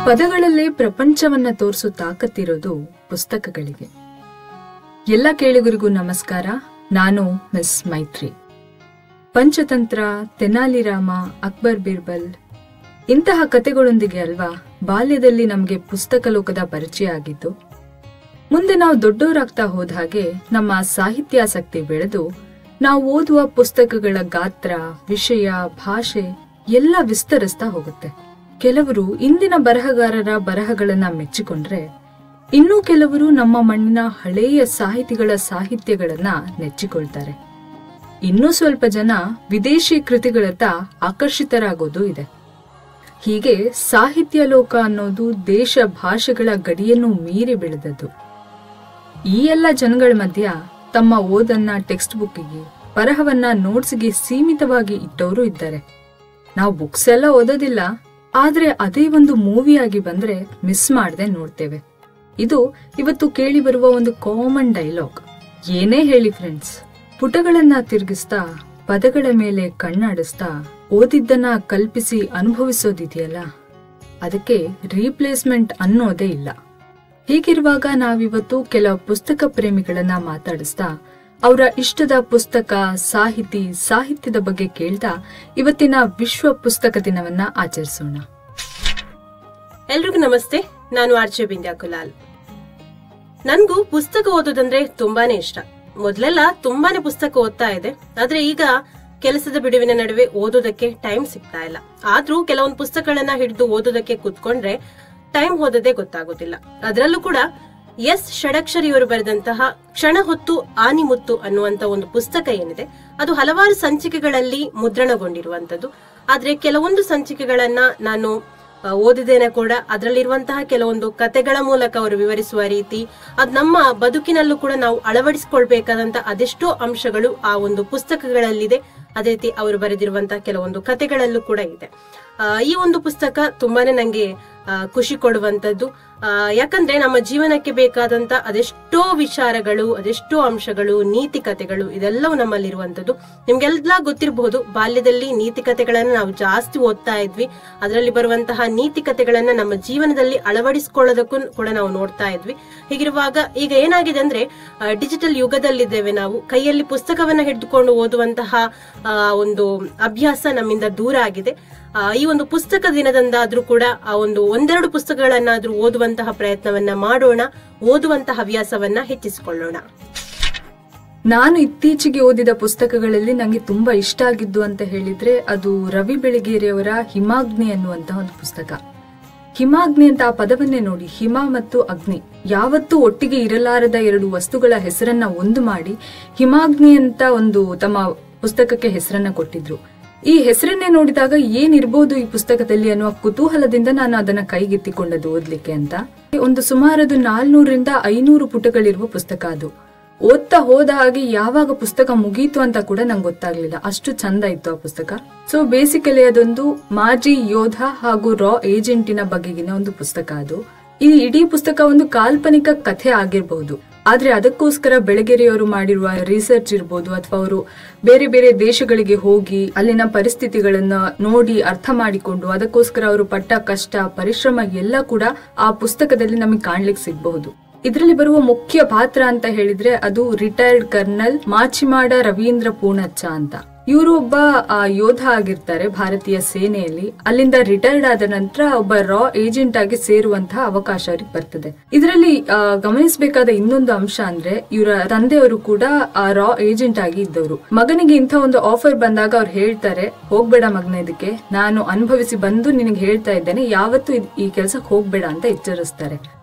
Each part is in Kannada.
ಪದಗಳಲ್ಲೇ ಪ್ರಪಂಚವನ್ನ ತೋರಿಸೋ ತಾಕತ್ತಿರೋದು ಪುಸ್ತಕಗಳಿಗೆ. ಎಲ್ಲ ಕೇಳುಗರಿಗೂ ನಮಸ್ಕಾರ. ನಾನು ಮಿಸ್ ಮೈತ್ರಿ. ಪಂಚತಂತ್ರ, ತೆನಾಲಿ ರಾಮ, ಅಕ್ಬರ್ ಬಿರ್ಬಲ್ ಇಂತಹ ಕತೆಗಳೊಂದಿಗೆ ಅಲ್ವಾ ಬಾಲ್ಯದಲ್ಲಿ ನಮಗೆ ಪುಸ್ತಕ ಲೋಕದ ಪರಿಚಯ ಆಗಿದ್ದು. ಮುಂದೆ ನಾವು ದೊಡ್ಡವರಾಗ್ತಾ ಹೋದ ಹಾಗೆ ನಮ್ಮ ಸಾಹಿತ್ಯಾಸಕ್ತಿ ಬೆಳೆದು ನಾವು ಓದುವ ಪುಸ್ತಕಗಳ ಗಾತ್ರ, ವಿಷಯ, ಭಾಷೆ ಎಲ್ಲ ವಿಸ್ತರಿಸ್ತಾ ಹೋಗುತ್ತೆ. ಕೆಲವರು ಇಂದಿನ ಬರಹಗಾರರ ಬರಹಗಳನ್ನ ಮೆಚ್ಚಿಕೊಂಡ್ರೆ, ಇನ್ನೂ ಕೆಲವರು ನಮ್ಮ ಮಣ್ಣಿನ ಹಳೆಯ ಸಾಹಿತಿಗಳ ಸಾಹಿತ್ಯಗಳನ್ನ ನೆಚ್ಚಿಕೊಳ್ತಾರೆ. ಇನ್ನೂ ಸ್ವಲ್ಪ ಜನ ವಿದೇಶಿ ಕೃತಿಗಳತ್ತ ಆಕರ್ಷಿತರಾಗೋದು ಇದೆ. ಹೀಗೆ ಸಾಹಿತ್ಯ ಲೋಕ ಅನ್ನೋದು ದೇಶ ಭಾಷೆಗಳ ಗಡಿಯನ್ನು ಮೀರಿ ಬೆಳೆದದ್ದು. ಈ ಎಲ್ಲ ಜನಗಳ ಮಧ್ಯ ತಮ್ಮ ಓದನ್ನ ಟೆಕ್ಸ್ಟ್ ಬುಕ್ಕಿಗೆ, ಬರಹವನ್ನ ನೋಟ್ಸ್ಗೆ ಸೀಮಿತವಾಗಿ ಇಟ್ಟವರು ಇದ್ದಾರೆ. ನಾವು ಬುಕ್ಸ್ ಎಲ್ಲ ಓದೋದಿಲ್ಲ, ಆದ್ರೆ ಅದೇ ಒಂದು ಮೂವಿಯಾಗಿ ಬಂದ್ರೆ ಮಿಸ್ ಮಾಡದೆ ನೋಡ್ತೇವೆ. ಇದು ಇವತ್ತು ಕೇಳಿ ಬರುವ ಒಂದು ಕಾಮನ್ ಡೈಲಾಗ್. ಏನೇ ಹೇಳಿ ಫ್ರೆಂಡ್ಸ್, ಪುಟಗಳನ್ನ ತಿರುಗಿಸ್ತಾ, ಪದಗಳ ಮೇಲೆ ಕಣ್ಣಾಡಿಸ್ತಾ ಓದಿದ್ದನ್ನ ಕಲ್ಪಿಸಿ ಅನುಭವಿಸೋದಿದೆಯಲ್ಲ, ಅದಕ್ಕೆ ರೀಪ್ಲೇಸ್ಮೆಂಟ್ ಅನ್ನೋದೇ ಇಲ್ಲ. ಹೀಗಿರುವಾಗ ನಾವಿವತ್ತು ಕೆಲವು ಪುಸ್ತಕ ಪ್ರೇಮಿಗಳನ್ನ ಮಾತಾಡಿಸ್ತಾ ಅವರ ಇಷ್ಟದ ಪುಸ್ತಕ, ಸಾಹಿತ್ಯದ ಬಗ್ಗೆ ಕೇಳ್ತಾ ಇವತ್ತಿನ ವಿಶ್ವ ಪುಸ್ತಕ ದಿನವನ್ನ ಆಚರಿಸೋಣ. ಎಲ್ರಿಗೂ ನಮಸ್ತೆ. ನಾನು ಆರ್ಚೆ ಬಿಂದ್ಯಾ ಕುಲಾಲ್. ನನ್ಗೂ ಪುಸ್ತಕ ಓದೋದಂದ್ರೆ ತುಂಬಾನೇ ಇಷ್ಟ. ಮೊದ್ಲೆಲ್ಲ ತುಂಬಾನೇ ಪುಸ್ತಕ ಓದ್ತಾ ಇದೆ, ಆದ್ರೆ ಈಗ ಕೆಲಸದ ಬಿಡುವಿನ ನಡುವೆ ಓದೋದಕ್ಕೆ ಟೈಮ್ ಸಿಗ್ತಾ ಇಲ್ಲ. ಆದ್ರೂ ಕೆಲವೊಂದು ಪುಸ್ತಕಗಳನ್ನ ಹಿಡಿದು ಓದೋದಕ್ಕೆ ಕೂತ್ಕೊಂಡ್ರೆ ಟೈಮ್ ಹೋದದೇ ಗೊತ್ತಾಗೋದಿಲ್ಲ. ಅದರಲ್ಲೂ ಕೂಡ ಎಸ್ ಷಡಕ್ಷರಿಯವರು ಬರೆದಂತಹ ಕ್ಷಣ ಹೊತ್ತು ಆನಿಮುತ್ತು ಅನ್ನುವಂತ ಒಂದು ಪುಸ್ತಕ ಏನಿದೆ, ಅದು ಹಲವಾರು ಸಂಚಿಕೆಗಳಲ್ಲಿ ಮುದ್ರಣಗೊಂಡಿರುವಂತದ್ದು. ಆದ್ರೆ ಕೆಲವೊಂದು ಸಂಚಿಕೆಗಳನ್ನ ನಾನು ಓದಿದ್ದೇನೆ ಕೂಡ. ಅದರಲ್ಲಿರುವಂತಹ ಕೆಲವೊಂದು ಕತೆಗಳ ಮೂಲಕ ಅವರು ವಿವರಿಸುವ ರೀತಿ, ಅದ್ ನಮ್ಮ ಬದುಕಿನಲ್ಲೂ ಕೂಡ ನಾವು ಅಳವಡಿಸಿಕೊಳ್ಬೇಕಾದಂತ ಅದೆಷ್ಟೋ ಅಂಶಗಳು ಆ ಒಂದು ಪುಸ್ತಕಗಳಲ್ಲಿದೆ. ಅದೇ ರೀತಿ ಅವರು ಬರೆದಿರುವಂತಹ ಕೆಲವೊಂದು ಕತೆಗಳಲ್ಲೂ ಕೂಡ ಇದೆ. ಈ ಒಂದು ಪುಸ್ತಕ ತುಂಬಾನೇ ನಂಗೆ ಖುಷಿ ಕೊಡುವಂತದ್ದು. ಯಾಕಂದ್ರೆ ನಮ್ಮ ಜೀವನಕ್ಕೆ ಬೇಕಾದಂತ ಅದೆಷ್ಟೋ ವಿಚಾರಗಳು, ಅದೆಷ್ಟೋ ಅಂಶಗಳು, ನೀತಿ ಕತೆಗಳು ಇದೆಲ್ಲವೂ ನಮ್ಮಲ್ಲಿರುವಂತದ್ದು. ನಿಮ್ಗೆಲ್ಲ ಗೊತ್ತಿರಬಹುದು, ಬಾಲ್ಯದಲ್ಲಿ ನೀತಿ ಕತೆಗಳನ್ನ ನಾವು ಜಾಸ್ತಿ ಓದ್ತಾ ಇದ್ವಿ. ಅದರಲ್ಲಿ ಬರುವಂತಹ ನೀತಿ ಕತೆಗಳನ್ನ ನಮ್ಮ ಜೀವನದಲ್ಲಿ ಅಳವಡಿಸಿಕೊಳ್ಳೋದಕ್ಕೂ ಕೂಡ ನಾವು ನೋಡ್ತಾ ಇದ್ವಿ. ಹೀಗಿರುವಾಗ ಈಗ ಏನಾಗಿದೆ ಅಂದ್ರೆ, ಡಿಜಿಟಲ್ ಯುಗದಲ್ಲಿದ್ದೇವೆ ನಾವು. ಕೈಯಲ್ಲಿ ಪುಸ್ತಕವನ್ನ ಹಿಡಿದುಕೊಂಡು ಓದುವಂತಹ ಒಂದು ಅಭ್ಯಾಸ ನಮ್ಮಿಂದ ದೂರ ಆಗಿದೆ. ಈ ಒಂದು ಪುಸ್ತಕ ದಿನದಂದಾದ್ರೂ ಕೂಡ ಆ ಒಂದೆರಡು ಪುಸ್ತಕಗಳನ್ನಾದ್ರೂ ಓದುವಂತಹ ಪ್ರಯತ್ನವನ್ನ ಮಾಡೋಣ. ಓದುವಂತಹ ಹವ್ಯಾಸವನ್ನ ಹೆಚ್ಚಿಸಿಕೊಳ್ಳೋಣ. ನಾನು ಇತ್ತೀಚೆಗೆ ಓದಿದ ಪುಸ್ತಕಗಳಲ್ಲಿ ನಂಗೆ ತುಂಬಾ ಇಷ್ಟ ಆಗಿದ್ದು ಅಂತ ಹೇಳಿದ್ರೆ ಅದು ರವಿ ಬೆಳಗೇರಿಯವರ ಹಿಮಾಗ್ನಿ ಅನ್ನುವಂತಹ ಒಂದು ಪುಸ್ತಕ. ಹಿಮಾಗ್ನಿ ಅಂತ ಆ ಪದವನ್ನೇ ನೋಡಿ, ಹಿಮ ಮತ್ತು ಅಗ್ನಿ ಯಾವತ್ತೂ ಒಟ್ಟಿಗೆ ಇರಲಾರದ ಎರಡು ವಸ್ತುಗಳ ಹೆಸರನ್ನ ಒಂದು ಮಾಡಿ ಹಿಮಾಗ್ನಿ ಅಂತ ಒಂದು ತಮ್ಮ ಪುಸ್ತಕಕ್ಕೆ ಹೆಸರನ್ನ ಕೊಟ್ಟಿದ್ರು. ಈ ಹೆಸರನ್ನೇ ನೋಡಿದಾಗ ಏನಿರ್ಬೋದು ಈ ಪುಸ್ತಕದಲ್ಲಿ ಅನ್ನುವ ಕುತೂಹಲದಿಂದ ನಾನು ಅದನ್ನ ಕೈಗೆತ್ತಿಕೊಂಡದ್ದು ಓದ್ಲಿಕ್ಕೆ ಅಂತ. ಒಂದು ಸುಮಾರು 400ರಿಂದ 500 ಪುಟಗಳಿರುವ ಪುಸ್ತಕ ಅದು. ಓದ್ತಾ ಹೋದ ಹಾಗೆ ಯಾವಾಗ ಪುಸ್ತಕ ಮುಗೀತು ಅಂತ ಕೂಡ ನಂಗೆ ಗೊತ್ತಾಗ್ಲಿಲ್ಲ, ಅಷ್ಟು ಚಂದ ಇತ್ತು ಆ ಪುಸ್ತಕ. ಸೊ ಬೇಸಿಕಲಿ ಅದೊಂದು ಮಾಜಿ ಯೋಧ ಹಾಗೂ ರಾ ಏಜೆಂಟಿನ ಬಗೆಗಿನ ಒಂದು ಪುಸ್ತಕ ಅದು. ಈ ಇಡೀ ಪುಸ್ತಕ ಒಂದು ಕಾಲ್ಪನಿಕ ಕಥೆ ಆಗಿರಬಹುದು, ಆದ್ರೆ ಅದಕ್ಕೋಸ್ಕರ ಬೆಳಗೆರೆಯವರು ಮಾಡಿರುವ ರಿಸರ್ಚ್ ಇರ್ಬೋದು, ಅಥವಾ ಅವರು ಬೇರೆ ಬೇರೆ ದೇಶಗಳಿಗೆ ಹೋಗಿ ಅಲ್ಲಿನ ಪರಿಸ್ಥಿತಿಗಳನ್ನ ನೋಡಿ ಅರ್ಥ ಮಾಡಿಕೊಂಡು ಅದಕ್ಕೋಸ್ಕರ ಅವರು ಪಟ್ಟ ಕಷ್ಟ, ಪರಿಶ್ರಮ ಎಲ್ಲ ಕೂಡ ಆ ಪುಸ್ತಕದಲ್ಲಿ ನಮಗೆ ಕಾಣ್ಲಿಕ್ಕೆ ಸಿಗಬಹುದು. ಇದರಲ್ಲಿ ಬರುವ ಮುಖ್ಯ ಪಾತ್ರ ಅಂತ ಹೇಳಿದ್ರೆ ಅದು ರಿಟೈರ್ಡ್ ಕರ್ನಲ್ ಮಾಚಿಮಾಡ ರವೀಂದ್ರ ಪೂಣಚ್ಚ ಅಂತ. ಇವರು ಒಬ್ಬ ಯೋಧ ಆಗಿರ್ತಾರೆ ಭಾರತೀಯ ಸೇನೆಯಲ್ಲಿ. ಅಲ್ಲಿಂದ ರಿಟೈರ್ಡ್ ಆದ ನಂತರ ಒಬ್ಬ ರಾ ಏಜೆಂಟ್ ಆಗಿ ಸೇರುವಂತಹ ಅವಕಾಶ ಅವ್ರಿಗೆ ಬರ್ತದೆ. ಇದರಲ್ಲಿ ಗಮನಿಸಬೇಕಾದ ಇನ್ನೊಂದು ಅಂಶ ಅಂದ್ರೆ, ಇವರ ತಂದೆಯವರು ಕೂಡ ರಾ ಏಜೆಂಟ್ ಆಗಿ ಇದ್ದವರು. ಮಗನಿಗೆ ಇಂಥ ಒಂದು ಆಫರ್ ಬಂದಾಗ ಅವ್ರು ಹೇಳ್ತಾರೆ, ಹೋಗ್ಬೇಡ ಮಗನ, ಇದಕ್ಕೆ ನಾನು ಅನುಭವಿಸಿ ಬಂದು ನಿನಗೆ ಹೇಳ್ತಾ ಇದ್ದೇನೆ, ಯಾವತ್ತೂ ಈ ಕೆಲ್ಸಕ್ಕೆ ಹೋಗ್ಬೇಡ ಅಂತ ಎಚ್ಚರಿಸ್ತಾರೆ.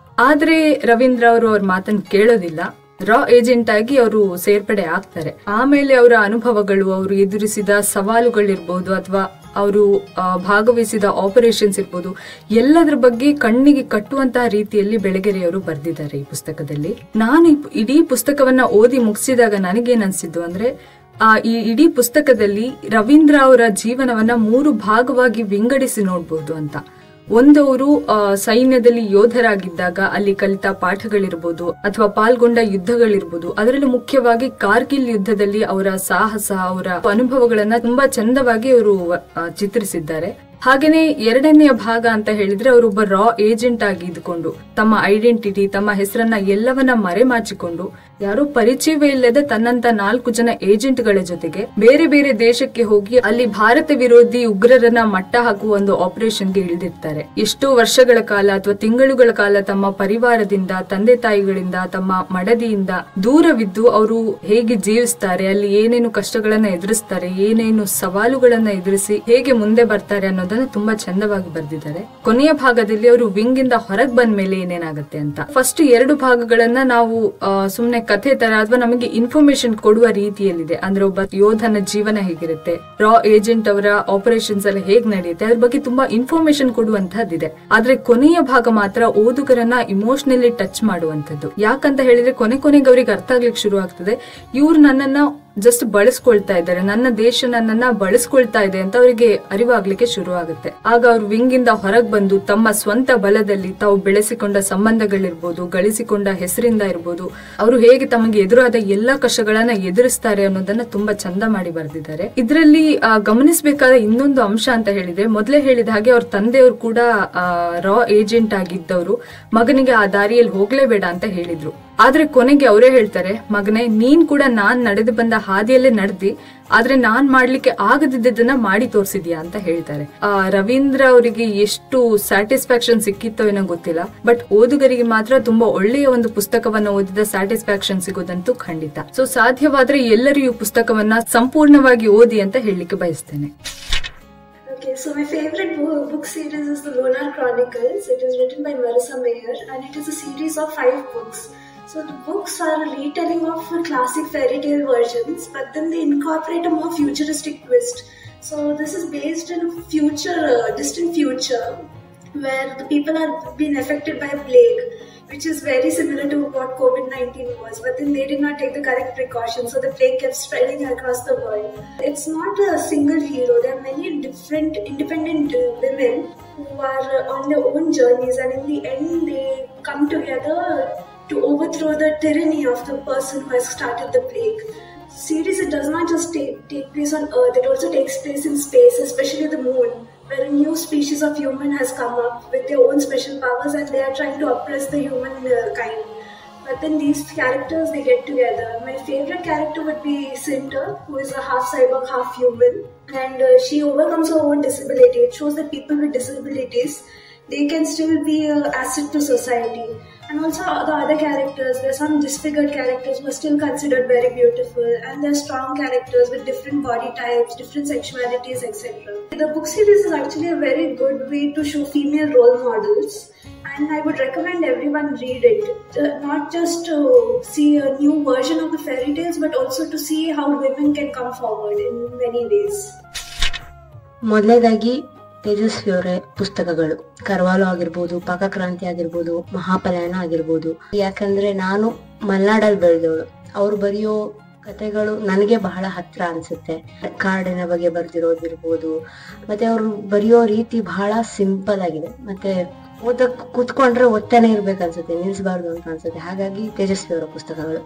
ಆದ್ರೆ ರವೀಂದ್ರ ಅವರು ಅವ್ರ ಮಾತನ್ನು ಕೇಳೋದಿಲ್ಲ. ರಾ ಏಜೆಂಟ್ ಆಗಿ ಅವರು ಸೇರ್ಪಡೆ ಆಗ್ತಾರೆ. ಆಮೇಲೆ ಅವರ ಅನುಭವಗಳು, ಅವರು ಎದುರಿಸಿದ ಸವಾಲುಗಳಿರ್ಬೋದು, ಅಥವಾ ಅವರು ಭಾಗವಹಿಸಿದ ಆಪರೇಷನ್ಸ್ ಇರ್ಬೋದು, ಎಲ್ಲದರ ಬಗ್ಗೆ ಕಣ್ಣಿಗೆ ಕಟ್ಟುವಂತಹ ರೀತಿಯಲ್ಲಿ ಬೆಳಗೆರೆಯವರು ಬರೆದಿದ್ದಾರೆ ಈ ಪುಸ್ತಕದಲ್ಲಿ. ನಾನು ಇಡೀ ಪುಸ್ತಕವನ್ನ ಓದಿ ಮುಗಿಸಿದಾಗ ನನಗೇನ್ ಅನ್ಸಿದ್ದು ಅಂದ್ರೆ, ಈ ಇಡೀ ಪುಸ್ತಕದಲ್ಲಿ ರವೀಂದ್ರ ಅವರ ಜೀವನವನ್ನ 3 ಭಾಗವಾಗಿ ವಿಂಗಡಿಸಿ ನೋಡ್ಬೋದು ಅಂತ. ಒಂದು, ಅವರು ಸೈನ್ಯದಲ್ಲಿ ಯೋಧರಾಗಿದ್ದಾಗ ಅಲ್ಲಿ ಕಲಿತ ಪಾಠಗಳಿರ್ಬೋದು, ಅಥವಾ ಪಾಲ್ಗೊಂಡ ಯುದ್ಧಗಳಿರ್ಬೋದು. ಅದರಲ್ಲೂ ಮುಖ್ಯವಾಗಿ ಕಾರ್ಗಿಲ್ ಯುದ್ಧದಲ್ಲಿ ಅವರ ಸಾಹಸ, ಅವರ ಅನುಭವಗಳನ್ನ ತುಂಬಾ ಚಂದವಾಗಿ ಅವರು ಚಿತ್ರಿಸಿದ್ದಾರೆ. ಹಾಗೇನೆ ಎರಡನೆಯ ಭಾಗ ಅಂತ ಹೇಳಿದ್ರೆ ಅವರೊಬ್ಬ ರಾ ಏಜೆಂಟ್ ಆಗಿ ಇದ್ಕೊಂಡು ತಮ್ಮ ಐಡೆಂಟಿಟಿ, ತಮ್ಮ ಹೆಸರನ್ನ ಎಲ್ಲವನ್ನ ಮರೆಮಾಚಿಕೊಂಡು ಯಾರೋ ಪರಿಚಯವೇ ಇಲ್ಲದೆ ತನ್ನಂತ 4 ಜನ ಏಜೆಂಟ್ಗಳ ಜೊತೆಗೆ ಬೇರೆ ಬೇರೆ ದೇಶಕ್ಕೆ ಹೋಗಿ ಅಲ್ಲಿ ಭಾರತ ವಿರೋಧಿ ಉಗ್ರರನ್ನ ಮಟ್ಟ ಹಾಕುವ ಒಂದು ಆಪರೇಷನ್ಗೆ ಇಳಿದಿರ್ತಾರೆ. ಎಷ್ಟೋ ವರ್ಷಗಳ ಕಾಲ ಅಥವಾ ತಿಂಗಳುಗಳ ಕಾಲ ತಮ್ಮ ಪರಿವಾರದಿಂದ, ತಂದೆ ತಾಯಿಗಳಿಂದ, ತಮ್ಮ ಮಡದಿಯಿಂದ ದೂರವಿದ್ದು ಅವರು ಹೇಗೆ ಜೀವಿಸ್ತಾರೆ, ಅಲ್ಲಿ ಏನೇನು ಕಷ್ಟಗಳನ್ನ ಎದುರಿಸ್ತಾರೆ, ಏನೇನು ಸವಾಲುಗಳನ್ನ ಎದುರಿಸಿ ಹೇಗೆ ಮುಂದೆ ಬರ್ತಾರೆ ಅನ್ನೋದನ್ನ ತುಂಬಾ ಚಂದವಾಗಿ ಬರೆದಿದ್ದಾರೆ. ಕೊನೆಯ ಭಾಗದಲ್ಲಿ ಅವರು ವಿಂಗ್ ಇಂದ ಹೊರಗ್ ಬಂದ ಮೇಲೆ ಏನೇನಾಗುತ್ತೆ ಅಂತ. ಫಸ್ಟ್ 2 ಭಾಗಗಳನ್ನ ನಾವು ಸುಮ್ನೆ ಕಥೆ ತರ ಅಥವಾ ನಮಗೆ ಇನ್ಫಾರ್ಮೇಶನ್ ಕೊಡುವ ರೀತಿಯಲ್ಲಿದೆ. ಅಂದ್ರೆ ಒಬ್ಬ ಯೋಧನ ಜೀವನ ಹೇಗಿರುತ್ತೆ, ರಾ ಏಜೆಂಟ್ ಅವರ ಆಪರೇಷನ್ಸ್ ಎಲ್ಲ ಹೇಗ್ ನಡೆಯುತ್ತೆ, ಅದ್ರ ಬಗ್ಗೆ ತುಂಬಾ ಇನ್ಫಾರ್ಮೇಶನ್ ಕೊಡುವಂತಹದ್ದಿದೆ. ಆದ್ರೆ ಕೊನೆಯ ಭಾಗ ಮಾತ್ರ ಓದುಗರನ್ನ ಇಮೋಷನಲಿ ಟಚ್ ಮಾಡುವಂತದ್ದು. ಯಾಕಂತ ಹೇಳಿದ್ರೆ ಕೊನೆಗೆ ಅವ್ರಿಗೆ ಅರ್ಥ ಆಗ್ಲಿಕ್ಕೆ ಶುರು ಆಗ್ತದೆ, ಇವ್ರು ನನ್ನನ್ನ ಜಸ್ಟ್ ಬಳಸ್ಕೊಳ್ತಾ ಇದ್ದಾರೆ, ನನ್ನ ದೇಶ ನನ್ನನ್ನ ಬಳಸ್ಕೊಳ್ತಾ ಇದೆ ಅಂತ ಅವರಿಗೆ ಅರಿವಾಗ್ಲಿಕ್ಕೆ ಶುರು ಆಗುತ್ತೆ. ಆಗ ಅವ್ರು ವಿಂಗ್ ಇಂದ ಹೊರಗ್ ಬಂದು ತಮ್ಮ ಸ್ವಂತ ಬಲದಲ್ಲಿ ತಾವು ಬೆಳೆಸಿಕೊಂಡ ಸಂಬಂಧಗಳಿರ್ಬೋದು, ಗಳಿಸಿಕೊಂಡ ಹೆಸರಿಂದ ಇರ್ಬೋದು, ಅವರು ಹೇಗೆ ತಮಗೆ ಎದುರಾದ ಎಲ್ಲಾ ಕಷ್ಟಗಳನ್ನ ಎದುರಿಸ್ತಾರೆ ಅನ್ನೋದನ್ನ ತುಂಬಾ ಚಂದ ಮಾಡಿ ಬರೆದಿದ್ದಾರೆ. ಇದರಲ್ಲಿ ಗಮನಿಸಬೇಕಾದ ಇನ್ನೊಂದು ಅಂಶ ಅಂತ ಹೇಳಿದ್ರೆ, ಮೊದಲೇ ಹೇಳಿದ ಹಾಗೆ ಅವ್ರ ತಂದೆಯವರು ಕೂಡ ರಾ ಏಜೆಂಟ್ ಆಗಿದ್ದವರು ಮಗನಿಗೆ ಆ ದಾರಿಯಲ್ಲಿ ಹೋಗ್ಲೇಬೇಡ ಅಂತ ಹೇಳಿದ್ರು. ಆದ್ರೆ ಕೊನೆಗೆ ಅವರೇ ಹೇಳ್ತಾರೆ, ಮಗನೇ ನೀನ್ ಕೂಡ ನಾನ್ ನಡೆದು ಬಂದ ಹಾದಿಯಲ್ಲೇ ನಡೆದಿ, ಆದ್ರೆ ನಾನ್ ಮಾಡ್ಲಿಕ್ಕೆ ಆಗದಿದ್ದನ್ನ ಮಾಡಿ ತೋರ್ಸಿದ್ಯಾ ಅಂತ ಹೇಳ್ತಾರೆ. ರವೀಂದ್ರ ಅವರಿಗೆ ಎಷ್ಟು ಸ್ಯಾಟಿಸ್ಫ್ಯಾಕ್ಷನ್ ಸಿಕ್ಕಿತ್ತೋ ಏನೋ ಗೊತ್ತಿಲ್ಲ, ಬಟ್ ಓದುಗರಿಗೆ ಮಾತ್ರ ತುಂಬಾ ಒಳ್ಳೆಯ ಒಂದು ಪುಸ್ತಕವನ್ನು ಓದಿದ ಸ್ಯಾಟಿಸ್ಫ್ಯಾಕ್ಷನ್ ಸಿಗೋದಂತೂ ಖಂಡಿತ. ಸೊ ಸಾಧ್ಯವಾದ್ರೆ ಎಲ್ಲರೂ ಈ ಪುಸ್ತಕವನ್ನ ಸಂಪೂರ್ಣವಾಗಿ ಓದಿ ಅಂತ ಹೇಳಲಿಕ್ಕೆ ಬಯಸ್ತೇನೆ. Okay, so my favorite book series is the Lonar Chronicles. It is written by Marissa Mayer and it is a series of 5 books. So the books are a retelling of classic fairy tale versions, but then they incorporate a more futuristic twist. So this is based in future, distant future, where the people are being affected by a plague, which is very similar to what COVID-19 was, but then they did not take the correct precautions, so the plague kept spreading across the world. It's not a single hero. There are many different independent women who are on their own journeys, and in the end they come together to overthrow the tyranny of the person who has started the plague. Series, it does not just take place on Earth, it also takes place in space, especially the moon, where a new species of human has come up with their own special powers and they are trying to oppress the human kind. But then these characters, they get together. My favorite character would be Cinder, who is a half cyborg, half human, and she overcomes her own disability. It shows that people with disabilities, they can still be an asset to society. And also the other characters, there are some disfigured characters who are still considered very beautiful, and there are strong characters with different body types, different sexualities, etc. The book series is actually a very good way to show female role models, and I would recommend everyone read it, not just to see a new version of the fairy tales, but also to see how women can come forward in many ways. ಮೊದಲನೇದಾಗಿ ತೇಜಸ್ವಿ ಅವರ ಪುಸ್ತಕಗಳು, ಕರ್ವಾಲೋ ಆಗಿರ್ಬೋದು, ಪಾಕಕ್ರಾಂತಿ ಆಗಿರ್ಬೋದು, ಮಹಾಪಲಾಯನ ಆಗಿರ್ಬೋದು. ಯಾಕಂದ್ರೆ ನಾನು ಮಲೆನಾಡಲ್ಲಿ ಬೆಳೆದವಳು, ಅವ್ರು ಬರೆಯೋ ಕಥೆಗಳು ನನಗೆ ಬಹಳ ಹತ್ರ ಅನ್ಸುತ್ತೆ. ಕಾಡಿನ ಬಗ್ಗೆ ಬರ್ದಿರೋದಿರ್ಬೋದು, ಮತ್ತೆ ಅವ್ರು ಬರೆಯೋ ರೀತಿ ಬಹಳ ಸಿಂಪಲ್ ಆಗಿದೆ, ಮತ್ತೆ ಓದಕ್ ಕೂತ್ಕೊಂಡ್ರೆ ಓದ್ತಾನೆ ಇರ್ಬೇಕನ್ಸುತ್ತೆ, ನಿಲ್ಸಬಾರ್ದು ಅಂತ ಅನ್ಸುತ್ತೆ. ಹಾಗಾಗಿ ತೇಜಸ್ವಿ ಅವರ ಪುಸ್ತಕಗಳು.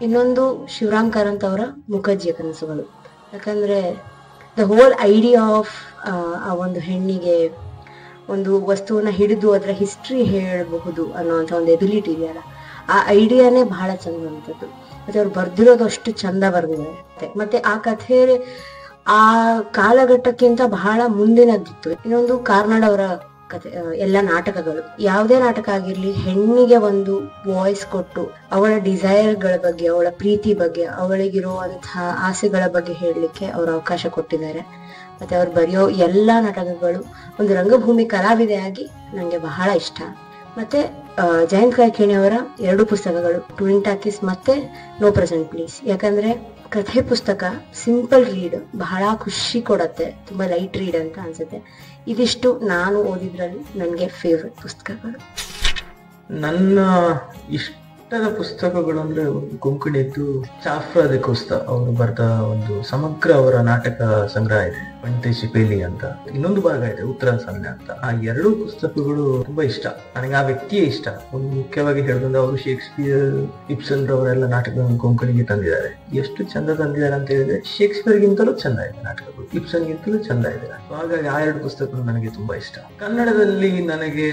ಇನ್ನೊಂದು ಶಿವರಾಮ್ ಕಾರಂತ್ ಅವರ ಮುಖರ್ಜಿಯ ಕನಸುಗಳು. ಯಾಕಂದ್ರೆ ದ ಹೋಲ್ ಐಡಿಯಾ ಆಫ್ ಆ ಒಂದು ಹೆಣ್ಣಿಗೆ ಒಂದು ವಸ್ತುವನ್ನ ಹಿಡಿದು ಅದರ ಹಿಸ್ಟ್ರಿ ಹೇಳಬಹುದು ಅನ್ನೋಂಥ ಒಂದು ಎಬಿಲಿಟಿ ಇದೆಯಲ್ಲ, ಆ ಐಡಿಯಾನೇ ಬಹಳ ಚಂದಂಥದ್ದು. ಮತ್ತೆ ಅವ್ರು ಬರ್ದಿರೋದು ಅಷ್ಟು ಚಂದ ಬರ್ದಿದ್ದಾರೆ. ಮತ್ತೆ ಆ ಕಥೆ ಆ ಕಾಲಘಟ್ಟಕ್ಕಿಂತ ಬಹಳ ಮುಂದಿನದ್ದಿತ್ತು. ಇನ್ನೊಂದು ಕಾರ್ನಾಡ್ ಅವರ ಕಥೆ, ಎಲ್ಲ ನಾಟಕಗಳು, ಯಾವುದೇ ನಾಟಕ ಆಗಿರ್ಲಿ, ಹೆಣ್ಣಿಗೆ ಒಂದು ವಾಯ್ಸ್ ಕೊಟ್ಟು ಅವಳ ಡಿಸೈರ್ಗಳ ಬಗ್ಗೆ, ಅವಳ ಪ್ರೀತಿ ಬಗ್ಗೆ, ಅವಳಿಗಿರುವಂತಹ ಆಸೆಗಳ ಬಗ್ಗೆ ಹೇಳಲಿಕ್ಕೆ ಅವರು ಅವಕಾಶ ಕೊಟ್ಟಿದ್ದಾರೆ. ಮತ್ತೆ ಅವ್ರು ಬರೆಯೋ ಎಲ್ಲ ನಾಟಕಗಳು ಒಂದು ರಂಗಭೂಮಿ ಕಲಾವಿದೆಯಾಗಿ ನಂಗೆ ಬಹಳ ಇಷ್ಟ. ಮತ್ತೆ ಜಯಂತ್ ಕಾಯ್ಕಿಣಿ ಅವರ 2 ಪುಸ್ತಕಗಳು, ಟ್ವಿನ್ ಟಾಕೀಸ್ ಮತ್ತೆ ನೋ ಪ್ರೆಸೆಂಟ್ ಪ್ಲೀಸ್. ಯಾಕಂದ್ರೆ ಕಥೆ ಪುಸ್ತಕ ಸಿಂಪಲ್ ರೀಡ್, ಬಹಳ ಖುಷಿ ಕೊಡತ್ತೆ, ತುಂಬಾ ಲೈಟ್ ರೀಡ್ ಅಂತ ಅನ್ಸುತ್ತೆ. ಇದಿಷ್ಟು ನಾನು ಓದಿದ್ರಲ್ಲಿ ನನಗೆ ಫೇವ್ರೆಟ್ ಪುಸ್ತಕಗಳು. ನನ್ನ ಇಷ್ಟದ ಪುಸ್ತಕಗಳು ಅಂದ್ರೆ ಒಂದು ಕೊಂಕಣಿದ್ದು ಚಾಫ್ರಾ ದೆ ಕೋಸ್ತಾ ಅವರು ಬರೆದ ಒಂದು ಸಮಗ್ರ ಅವರ ನಾಟಕ ಸಂಗ್ರಹ ಇದೆ, ಪಂಟೆ ಶಿಪೇಲಿ ಅಂತ. ಇನ್ನೊಂದು ಭಾಗ ಇದೆ ಉತ್ತರ ಸನ್ನೆ ಅಂತ. ಆ 2 ಪುಸ್ತಕಗಳು ತುಂಬಾ ಇಷ್ಟ ನನಗೆ. ಆ ವ್ಯಕ್ತಿಯೇ ಇಷ್ಟ. ಒಂದು ಮುಖ್ಯವಾಗಿ ಹೇಳಿದ್ರೆ ಅವರು ಶೇಕ್ಸ್ಪಿಯರ್, ಇಬ್ಸನ್ ರವರೆಲ್ಲ ನಾಟಕಗಳನ್ನು ಕೊಂಕಣಿಗೆ ತಂದಿದ್ದಾರೆ. ಎಷ್ಟು ಚಂದ ತಂದಿದ್ದಾರೆ ಅಂತ ಹೇಳಿದ್ರೆ ಶೇಕ್ಸ್ಪಿಯರ್ಗಿಂತಲೂ ಚಂದ ಇದೆ ನಾಟಕಗಳು. ಇಬ್ಸನ್ಗಿಂತಲೂ ಚಂದ ಇದೆ. ಹಾಗಾಗಿ ಆ 2 ಪುಸ್ತಕಗಳು ನನಗೆ ತುಂಬಾ ಇಷ್ಟ. ಕನ್ನಡದಲ್ಲಿ ನನಗೆ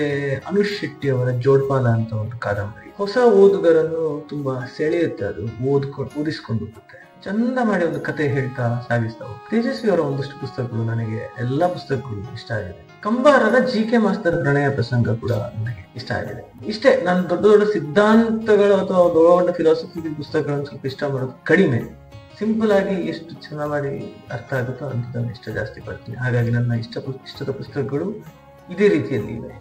ಅನುಷ್ ಶೆಟ್ಟಿ ಅವರ ಜೋಡ್ಪಾಲ ಅಂತ ಒಂದು ಕಾದಂಬರಿ ಹೊಸ ಓದುಗರನ್ನು ತುಂಬಾ ಸೆಳೆಯುತ್ತೆ. ಅದು ಓದಿಸ್ಕೊಂಡು ಹೋಗುತ್ತೆ, ಚಂದ ಮಾಡಿ ಒಂದು ಕತೆ ಹೇಳ್ತಾ ಸಾಗಿಸ್ತಾ ಹೋಗುತ್ತೆ. ತೇಜಸ್ವಿ ಅವರ ಒಂದಷ್ಟು ಪುಸ್ತಕಗಳು ನನಗೆ ಎಲ್ಲಾ ಪುಸ್ತಕಗಳು ಇಷ್ಟ ಆಗಿದೆ. ಕಂಬಾರರ GK ಮಾಸ್ಟರ್ ಪ್ರಣಯ ಪ್ರಸಂಗ ಕೂಡ ನನಗೆ ಇಷ್ಟ ಆಗಿದೆ. ಇಷ್ಟೇ, ನಾನು ದೊಡ್ಡ ದೊಡ್ಡ ಸಿದ್ಧಾಂತಗಳು ಅಥವಾ ದೊಡ್ಡ ಫಿಲಾಸಫಿ ಪುಸ್ತಕಗಳನ್ನು ಸ್ವಲ್ಪ ಇಷ್ಟ ಮಾಡೋದು ಕಡಿಮೆ. ಸಿಂಪಲ್ ಆಗಿ ಎಷ್ಟು ಚೆನ್ನಾಗಿ ಮಾಡಿ ಅರ್ಥ ಆಗುತ್ತೋ ಅಂತದನ್ನು ಇಷ್ಟ ಜಾಸ್ತಿ ಪಡ್ತೀನಿ. ಹಾಗಾಗಿ ನನ್ನ ಇಷ್ಟದ ಪುಸ್ತಕಗಳು ಇದೇ ರೀತಿಯಲ್ಲಿ ಇವೆ.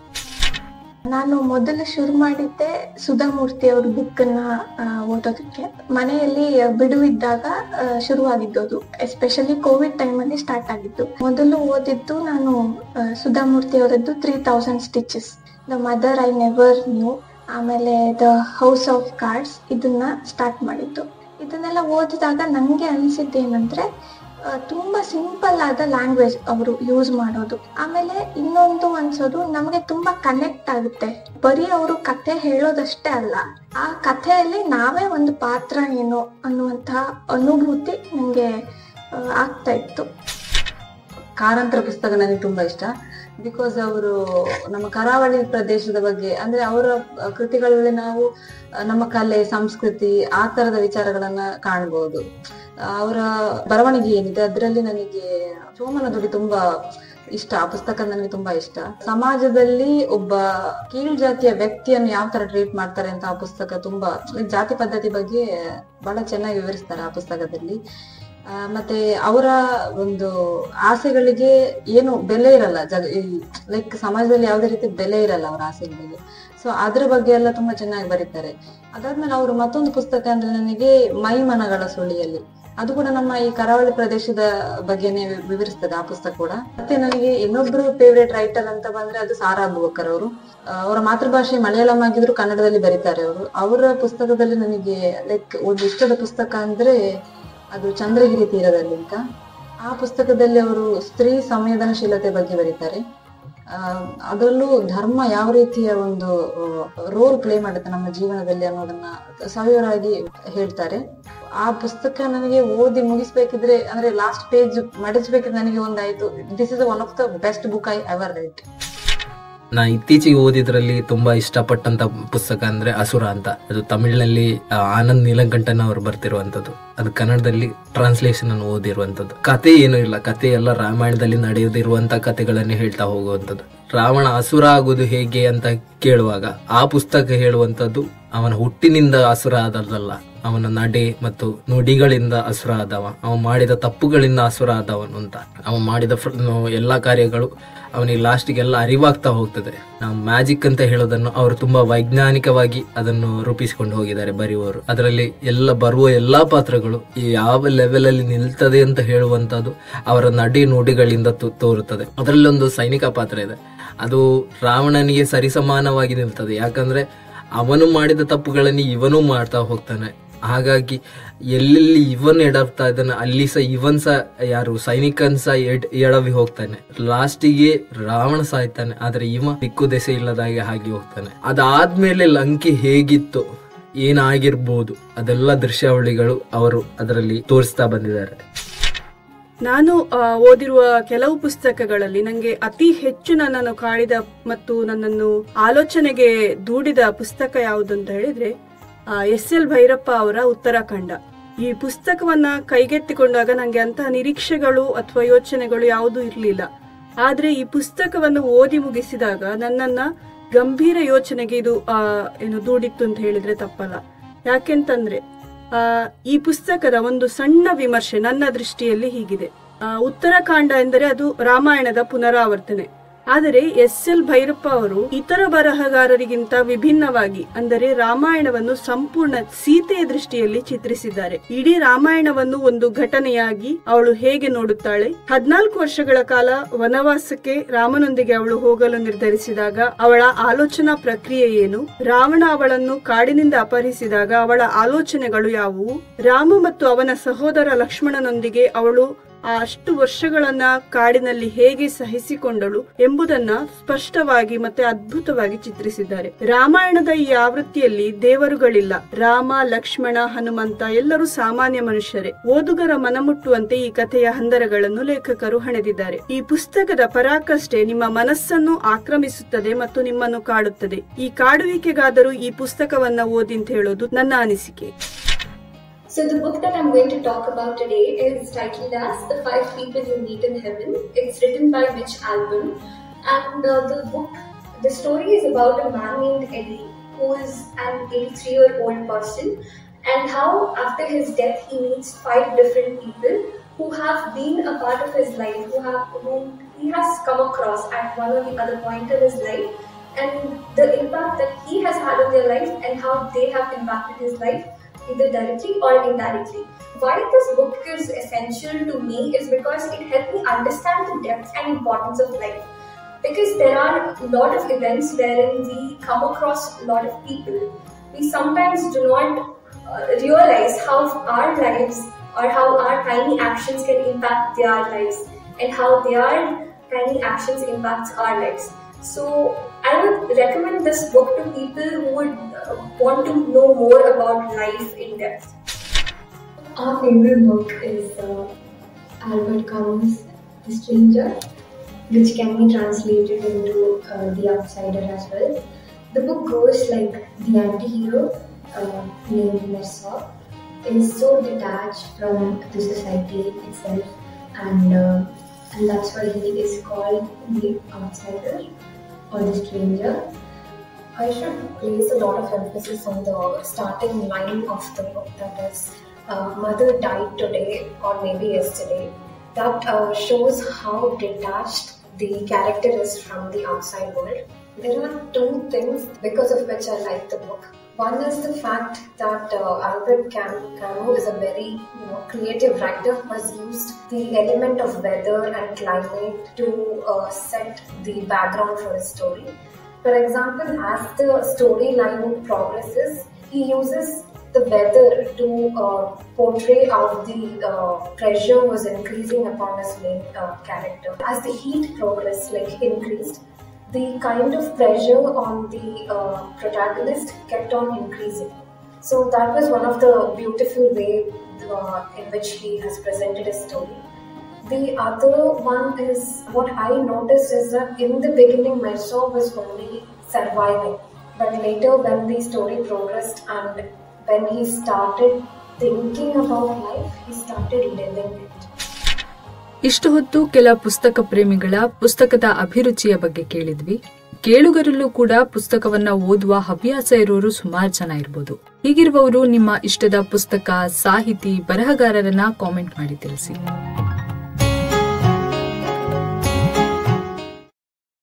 ನಾನು ಮೊದಲು ಶುರು ಮಾಡಿದ್ದೆ ಸುಧಾಮೂರ್ತಿ ಅವ್ರ ಬುಕ್ ಅನ್ನ ಓದೋದಕ್ಕೆ. ಮನೆಯಲ್ಲಿ ಬಿಡುವಿದ್ದಾಗ ಶುರುವಾಗಿದ್ದು, ಎಸ್ಪೆಷಲಿ ಕೋವಿಡ್ ಟೈಮಲ್ಲಿ ಸ್ಟಾರ್ಟ್ ಆಗಿದ್ದು. ಮೊದಲು ಓದಿದ್ದು ನಾನು ಸುಧಾಮೂರ್ತಿ ಅವರದ್ದು 3000 Stitches, the mother I never knew, ಆಮೇಲೆ ದ ಹೌಸ್ ಆಫ್ ಕಾರ್ಡ್ಸ್, ಇದನ್ನ ಸ್ಟಾರ್ಟ್ ಮಾಡಿದ್ದು. ಇದನ್ನೆಲ್ಲ ಓದಿದಾಗ ನನಗೆ ಅನಿಸಿದ್ದೇನೆಂದ್ರೆ ತುಂಬಾ ಸಿಂಪಲ್ ಆದ ಲ್ಯಾಂಗ್ವೇಜ್ ಅವರು ಯೂಸ್ ಮಾಡೋದು. ಆಮೇಲೆ ಇನ್ನೊಂದು ಅನ್ಸೋದು, ನಮಗೆ ತುಂಬಾ ಕನೆಕ್ಟ್ ಆಗುತ್ತೆ. ಬರೀ ಅವರು ಕಥೆ ಹೇಳೋದಷ್ಟೇ ಅಲ್ಲ, ಆ ಕಥೆಯಲ್ಲಿ ನಾವೇ ಒಂದು ಪಾತ್ರ ಏನು ಅನ್ನುವಂತಹ ಅನುಭೂತಿ ನನಗೆ ಆಗ್ತಾ ಇತ್ತು. ಕಾರಂತರ ಪುಸ್ತಕ ನನಗೆ ತುಂಬಾ ಇಷ್ಟ. ಬಿಕಾಸ್ ಅವರು ನಮ್ಮ ಕರಾವಳಿ ಪ್ರದೇಶದ ಬಗ್ಗೆ, ಅಂದ್ರೆ ಅವರ ಕೃತಿಗಳಲ್ಲಿ ನಾವು ನಮ್ಮ ಕಲೆ, ಸಂಸ್ಕೃತಿ, ಆ ತರದ ವಿಚಾರಗಳನ್ನ ಕಾಣಬಹುದು. ಅವರ ಬರವಣಿಗೆ ಏನಿದೆ ಅದರಲ್ಲಿ ನನಗೆ ಸೋಮನ ದುಡಿ ತುಂಬಾ ಇಷ್ಟ. ಆ ಪುಸ್ತಕ ನನಗೆ ತುಂಬಾ ಇಷ್ಟ. ಸಮಾಜದಲ್ಲಿ ಒಬ್ಬ ಕೀಳ್ ಜಾತಿಯ ವ್ಯಕ್ತಿಯನ್ನು ಯಾವ ತರ ಟ್ರೀಟ್ ಮಾಡ್ತಾರೆ ಅಂತ ಆ ಪುಸ್ತಕ ತುಂಬಾ, ಜಾತಿ ಪದ್ಧತಿ ಬಗ್ಗೆ ಬಹಳ ಚೆನ್ನಾಗಿ ವಿವರಿಸ್ತಾರೆ ಆ ಪುಸ್ತಕದಲ್ಲಿ. ಮತ್ತೆ ಅವರ ಒಂದು ಆಸೆಗಳಿಗೆ ಏನು ಬೆಲೆ ಇರಲ್ಲ, ಲೈಕ್ ಸಮಾಜದಲ್ಲಿ ಯಾವುದೇ ರೀತಿ ಬೆಲೆ ಇರಲ್ಲ ಅವರ ಆಸೆಗಳಿಗೆ. ಸೊ ಅದ್ರ ಬಗ್ಗೆ ಎಲ್ಲ ತುಂಬಾ ಚೆನ್ನಾಗಿ ಬರೀತಾರೆ. ಅದಾದ್ಮೇಲೆ ಅವರು ಮತ್ತೊಂದು ಪುಸ್ತಕ ಅಂದ್ರೆ ನನಗೆ ಮೈಮನಗಳ ಸುಳಿಯಲ್ಲಿ, ಅದು ಕೂಡ ನಮ್ಮ ಈ ಕರಾವಳಿ ಪ್ರದೇಶದ ಬಗ್ಗೆನೇ ವಿವರಿಸ್ತದೆ ಆ ಪುಸ್ತಕ ಕೂಡ. ಮತ್ತೆ ನನಗೆ ಇನ್ನೊಬ್ರು ಫೇವ್ರೇಟ್ ರೈಟರ್ ಅಂತ ಬಂದ್ರೆ ಅದು ಸಾರಾ ಅಬೂಬಕರ್ ಅವರು. ಅವರ ಮಾತೃಭಾಷೆ ಮಲಯಾಳಂ ಆಗಿದ್ರು ಕನ್ನಡದಲ್ಲಿ ಬರೀತಾರೆ ಅವರು. ಅವರ ಪುಸ್ತಕದಲ್ಲಿ ನನಗೆ ಲೈಕ್ ಒಂದು ಇಷ್ಟದ ಪುಸ್ತಕ ಅಂದ್ರೆ ಅದು ಚಂದ್ರಗಿರಿ ತೀರದಲ್ಲಿ ಅಂತ. ಆ ಪುಸ್ತಕದಲ್ಲಿ ಅವರು ಸ್ತ್ರೀ ಸಂವೇದನಶೀಲತೆ ಬಗ್ಗೆ ಬರೀತಾರೆ. ಅದರಲ್ಲೂ ಧರ್ಮ ಯಾವ ರೀತಿಯ ಒಂದು ರೋಲ್ ಪ್ಲೇ ಮಾಡುತ್ತೆ ನಮ್ಮ ಜೀವನದಲ್ಲಿ ಅನ್ನೋದನ್ನ ಸವಿವರಾಗಿ ಹೇಳ್ತಾರೆ. ಆ ಪುಸ್ತಕ ನನಗೆ ಓದಿ ಮುಗಿಸ್ಬೇಕಿದ್ರೆ, ಅಂದ್ರೆ ಲಾಸ್ಟ್ ಪೇಜ್ ಮಡಿಸ್ಬೇಕಿದ್ರೆ ನನಗೆ ಒಂದಾಯ್ತು, this is one of the best book I ever write. ನಾ ಇತ್ತೀಚೆಗೆ ಓದಿದ್ರಲ್ಲಿ ತುಂಬಾ ಇಷ್ಟಪಟ್ಟಂತ ಪುಸ್ತಕ ಅಂದ್ರೆ ಅಸುರ ಅಂತ. ಅದು ತಮಿಳಿನಲ್ಲಿ ಆನಂದ್ ನೀಲಕಂಠನ್ ಅವರು ಬರ್ತಿರುವಂತದ್ದು. ಅದು ಕನ್ನಡದಲ್ಲಿ ಟ್ರಾನ್ಸ್ಲೇಷನ್ ಅನ್ನು ಓದಿರುವಂತದ್ದು. ಕತೆ ಏನೂ ಇಲ್ಲ, ಕತೆ ಎಲ್ಲ ರಾಮಾಯಣದಲ್ಲಿ ನಡೆದಿರುವಂತ ಕಥೆಗಳನ್ನೇ ಹೇಳ್ತಾ ಹೋಗುವಂಥದ್ದು. ರಾವಣ ಅಸುರ ಆಗುವುದು ಹೇಗೆ ಅಂತ ಕೇಳುವಾಗ ಆ ಪುಸ್ತಕ ಹೇಳುವಂತದ್ದು ಅವನ ಹುಟ್ಟಿನಿಂದ ಅಸುರ ಆದಲ್ಲ, ಅವನ ನಡೆ ಮತ್ತು ನುಡಿಗಳಿಂದ ಅಸುರ ಆದವ, ಅವ ಮಾಡಿದ ತಪ್ಪುಗಳಿಂದ ಅಸುರ ಆದವನು ಅಂತ. ಅವ ಮಾಡಿದ ಎಲ್ಲಾ ಕಾರ್ಯಗಳು ಅವನಿಗೆ ಲಾಸ್ಟಿಗೆಲ್ಲ ಅರಿವಾಗ್ತಾ ಹೋಗ್ತದೆ. ನಾವು ಮ್ಯಾಜಿಕ್ ಅಂತ ಹೇಳೋದನ್ನು ಅವರು ತುಂಬಾ ವೈಜ್ಞಾನಿಕವಾಗಿ ಅದನ್ನು ರೂಪಿಸಿಕೊಂಡು ಹೋಗಿದ್ದಾರೆ ಬರೆಯುವವರು. ಅದರಲ್ಲಿ ಬರುವ ಎಲ್ಲಾ ಪಾತ್ರಗಳು ಯಾವ ಲೆವೆಲ್ ಅಲ್ಲಿ ನಿಲ್ತದೆ ಅಂತ ಹೇಳುವಂತದ್ದು ಅವರ ನಡೆ ನುಡಿಗಳಿಂದ ತೋರುತ್ತದೆ. ಅದರಲ್ಲಿ ಒಂದು ಸೈನಿಕ ಪಾತ್ರ ಇದೆ, ಅದು ರಾವಣನಿಗೆ ಸರಿಸಮಾನವಾಗಿ ನಿಲ್ತದೆ. ಯಾಕಂದ್ರೆ ಅವನು ಮಾಡಿದ ತಪ್ಪುಗಳನ್ನು ಇವನು ಮಾಡ್ತಾ ಹೋಗ್ತಾನೆ. ಹಾಗಾಗಿ ಎಲ್ಲೆಲ್ಲಿ ಇವನ್ ಎಡವ್ತಾ ಇದ್ದಾನೆ ಅಲ್ಲಿ ಇವನ್ ಯಾರು ಸೈನಿಕನ್ ಎಡವಿ ಹೋಗ್ತಾನೆ. ಲಾಸ್ಟಿಗೆ ರಾವಣ ಸಾಯ್ತಾನೆ, ಆದ್ರೆ ಇವ ದಿಕ್ಕು ದೆಸೆ ಇಲ್ಲದಾಗೆ ಹಾಗೆ ಹೋಗ್ತಾನೆ. ಅದಾದ್ಮೇಲೆ ಲಂಕೆ ಹೇಗಿತ್ತು, ಏನಾಗಿರ್ಬೋದು, ಅದೆಲ್ಲ ದೃಶ್ಯಾವಳಿಗಳು ಅವರು ಅದರಲ್ಲಿ ತೋರಿಸ್ತಾ ಬಂದಿದ್ದಾರೆ. ನಾನು ಓದಿರುವ ಕೆಲವು ಪುಸ್ತಕಗಳಲ್ಲಿ ನನಗೆ ಅತಿ ಹೆಚ್ಚು ನನ್ನನ್ನು ಕಾಡಿದ ಮತ್ತು ನನ್ನನ್ನು ಆಲೋಚನೆಗೆ ದೂಡಿದ ಪುಸ್ತಕ ಯಾವುದು ಅಂತ ಹೇಳಿದ್ರೆ SL ಭೈರಪ್ಪ ಅವರ ಉತ್ತರಾಖಂಡ. ಈ ಪುಸ್ತಕವನ್ನ ಕೈಗೆತ್ತಿಕೊಂಡಾಗ ನಂಗೆ ಅಂತಹ ನಿರೀಕ್ಷೆಗಳು ಅಥವಾ ಯೋಚನೆಗಳು ಯಾವುದೂ ಇರಲಿಲ್ಲ. ಆದ್ರೆ ಈ ಪುಸ್ತಕವನ್ನು ಓದಿ ಮುಗಿಸಿದಾಗ ನನ್ನನ್ನ ಗಂಭೀರ ಯೋಚನೆಗೆ ಇದು ದೂಡಿತ್ತು ಅಂತ ಹೇಳಿದ್ರೆ ತಪ್ಪಲ್ಲ. ಯಾಕೆಂತಂದ್ರೆ ಈ ಪುಸ್ತಕದ ಒಂದು ಸಣ್ಣ ವಿಮರ್ಶೆ ನನ್ನ ದೃಷ್ಟಿಯಲ್ಲಿ ಹೀಗಿದೆ. ಉತ್ತರಾಖಂಡ ಎಂದರೆ ಅದು ರಾಮಾಯಣದ ಪುನರಾವರ್ತನೆ. ಆದರೆ SL ಭೈರಪ್ಪ ಅವರು ಇತರ ಬರಹಗಾರರಿಗಿಂತ ವಿಭಿನ್ನವಾಗಿ, ಅಂದರೆ ರಾಮಾಯಣವನ್ನು ಸಂಪೂರ್ಣ ಸೀತೆಯ ದೃಷ್ಟಿಯಲ್ಲಿ ಚಿತ್ರಿಸಿದ್ದಾರೆ. ಇಡೀ ರಾಮಾಯಣವನ್ನು ಒಂದು ಘಟನೆಯಾಗಿ ಅವಳು ಹೇಗೆ ನೋಡುತ್ತಾಳೆ, 14 ವರ್ಷಗಳ ಕಾಲ ವನವಾಸಕ್ಕೆ ರಾಮನೊಂದಿಗೆ ಅವಳು ಹೋಗಲು ನಿರ್ಧರಿಸಿದಾಗ ಅವಳ ಆಲೋಚನಾ ಪ್ರಕ್ರಿಯೆ ಏನು, ರಾವಣ ಅವಳನ್ನು ಕಾಡಿನಿಂದ ಅಪಹರಿಸಿದಾಗ ಅವಳ ಆಲೋಚನೆಗಳು ಯಾವುವು, ರಾಮ ಮತ್ತು ಅವನ ಸಹೋದರ ಲಕ್ಷ್ಮಣನೊಂದಿಗೆ ಅವಳು ಅಷ್ಟು ವರ್ಷಗಳನ್ನ ಕಾಡಿನಲ್ಲಿ ಹೇಗೆ ಸಹಿಸಿಕೊಂಡಳು ಎಂಬುದನ್ನ ಸ್ಪಷ್ಟವಾಗಿ ಮತ್ತೆ ಅದ್ಭುತವಾಗಿ ಚಿತ್ರಿಸಿದ್ದಾರೆ. ರಾಮಾಯಣದ ಈ ಆವೃತ್ತಿಯಲ್ಲಿ ದೇವರುಗಳಿಲ್ಲ. ರಾಮ, ಲಕ್ಷ್ಮಣ, ಹನುಮಂತ ಎಲ್ಲರೂ ಸಾಮಾನ್ಯ ಮನುಷ್ಯರೇ. ಓದುಗರ ಮನಮುಟ್ಟುವಂತೆ ಈ ಕಥೆಯ ಹಂದರಗಳನ್ನು ಲೇಖಕರು ಹಣೆದಿದ್ದಾರೆ. ಈ ಪುಸ್ತಕದ ಪರಾಕಷ್ಟೆ ನಿಮ್ಮ ಮನಸ್ಸನ್ನು ಆಕ್ರಮಿಸುತ್ತದೆ ಮತ್ತು ನಿಮ್ಮನ್ನು ಕಾಡುತ್ತದೆ. ಈ ಕಾಡುವಿಕೆಗಾದರೂ ಈ ಪುಸ್ತಕವನ್ನ ಓದಿ ಅಂತ ಹೇಳೋದು ನನ್ನ ಅನಿಸಿಕೆ. So the book that I'm going to talk about today is titled as The 5 People You Meet in Heaven. It's written by Mitch Albom, and the story is about a man named Eddie, who is an 83-year-old person, and how after his death he meets 5 different people who have been a part of his life, whom he has come across at one or the other point in his life, and the impact that he has had on their life and how they have impacted his life, either directly or indirectly. Why this book is essential to me is because it helped me understand the depth and importance of life. Because there are a lot of events wherein we come across a lot of people. We sometimes do not realize how our lives or how our tiny actions can impact their lives, and how their tiny actions impact our lives. So I would recommend this book to people who would want to know more about life in depth. Our favorite book is Albert Camus' The Stranger, which can be translated into The Outsider as well. The book goes like the anti-hero named Mercer is so detached from the society itself, and that's why he is called the outsider or the stranger. I should place a lot of emphasis on the starting line of the book, that is, mother died today or maybe yesterday. That shows how detached the character is from the outside world. There are 2 things because of which I like the book. One is the fact that Albert Camus is a very creative writer who has used the element of weather and climate to set the background for his story. For example, as the storyline progresses, he uses the weather to portray how the pressure was increasing upon his main character. As the heat progressed, increased, the kind of pressure on the protagonist kept on increasing. So that was one of the beautiful way in which he has presented his story. The other one is, what I noticed is that in the beginning Mercer was only surviving, but later when the story progressed and when he started thinking about life, he started living it. ಇಷ್ಟು ಹೊತ್ತು ಕೆಲ ಪುಸ್ತಕ ಪ್ರೇಮಿಗಳ ಪುಸ್ತಕದ ಅಭಿರುಚಿಯ ಬಗ್ಗೆ ಕೇಳಿದ್ವಿ. ಕೇಳುಗರಲ್ಲೂ ಕೂಡ ಪುಸ್ತಕವನ್ನ ಓದುವ ಹವ್ಯಾಸ ಇರೋರು ಸುಮಾರು ಜನ ಇರ್ಬೋದು. ಹೀಗಿರುವವರು ನಿಮ್ಮ ಇಷ್ಟದ ಪುಸ್ತಕ, ಸಾಹಿತಿ, ಬರಹಗಾರರನ್ನ ಕಾಮೆಂಟ್ ಮಾಡಿ ತಿಳಿಸಿ.